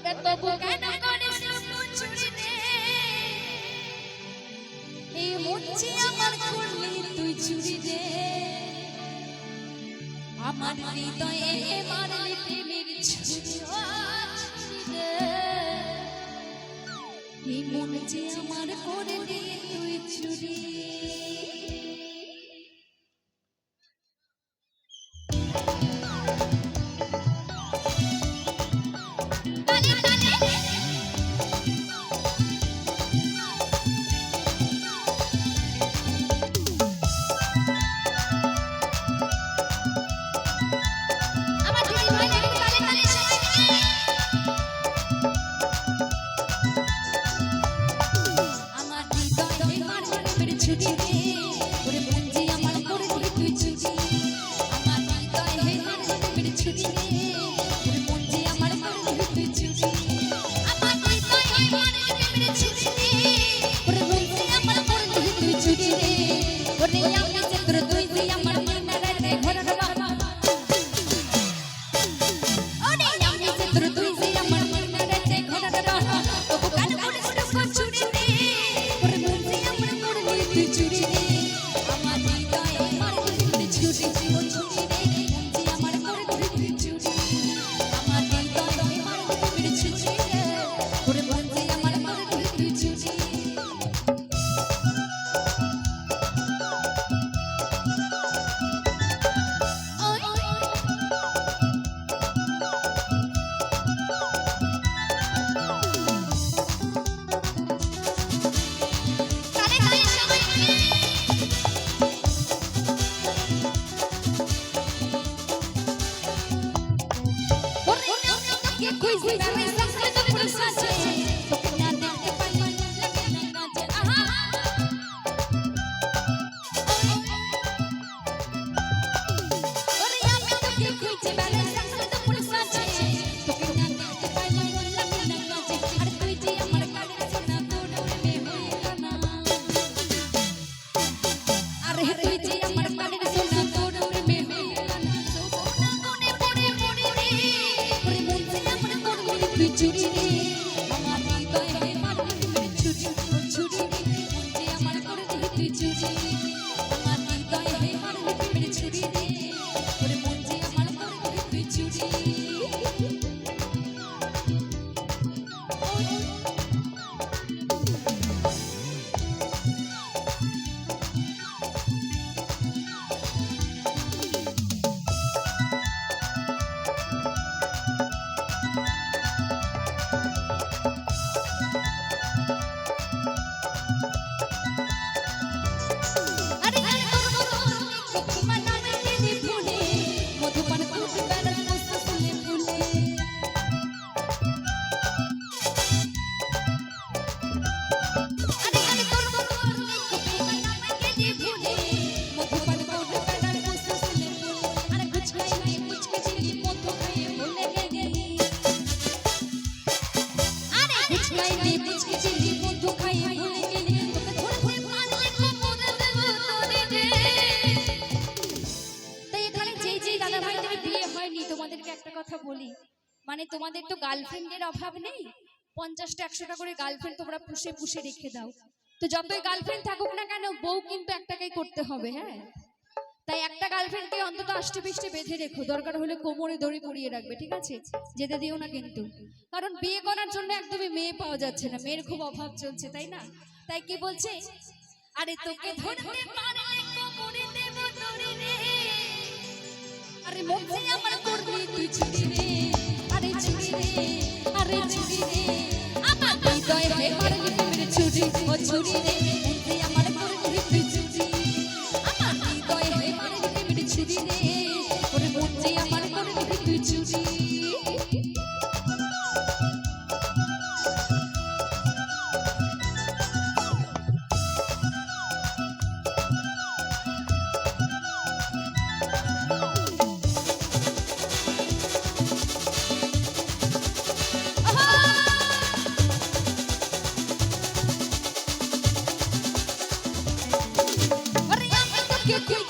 ওরে তবু কেন করিস চুরি রে এই মুচি আমার করলি তুই চুরি রে আমার হৃদয়ে মারলি প্রেমের ছুরি রে এই মন যে আমার করলি তুই চুরি মানে তোমাদের তো গার্লফ্রেন্ডের অভাব নেই 50টা 100টা করে গার্লফ্রেন্ড তোমরা পুষে পুষে রেখে দাও তো যতই গার্লফ্রেন্ড থাকুক না কেন বউ কিন্তু একটাকেই করতে হবে হ্যাঁ তাই একটা গার্লফ্রেন্ডকে অন্তত আষ্টে-পৃষ্ঠে বেঁধে রেখো দরকার হলে কোমরে দড়ি পরিয়ে রাখবে ঠিক আছে যেতে দিও না কিন্তু কারণ বিয়ে করার জন্য একদমই মেয়ে পাওয়া যাচ্ছে না মেয়ের খুব অভাব চলছে তাই না তাই কি বলছে আরে তোকে ধরতে পারলে কোমরে দেব দড়ি রে আরে মুখে আমার করবি তুই চুরি রে আরে চুরি রে আরে চুরি রে আমার হৃদয়ে মারলি প্রেমের ছুরি ও ছুরি রে মুখে আমার করবি তুই চুরি আমার হৃদয়ে মারলি প্রেমের ছুরি রে ওরে মুখে আমার করবি তুই চুরি Get